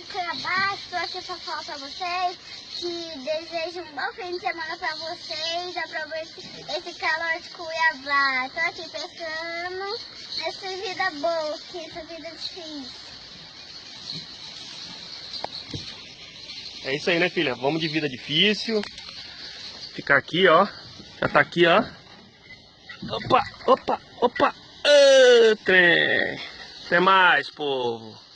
aqui abaixo, tô aqui pra falar pra vocês que desejo um bom fim de semana pra vocês, aproveite esse calor de Cuiabá. Tô aqui pensando nessa vida boa aqui, essa vida difícil. É isso aí, né, filha? Vamos de vida difícil. Ficar aqui, ó. Já tá aqui, ó. Opa, opa, opa. Trem. Até mais, povo.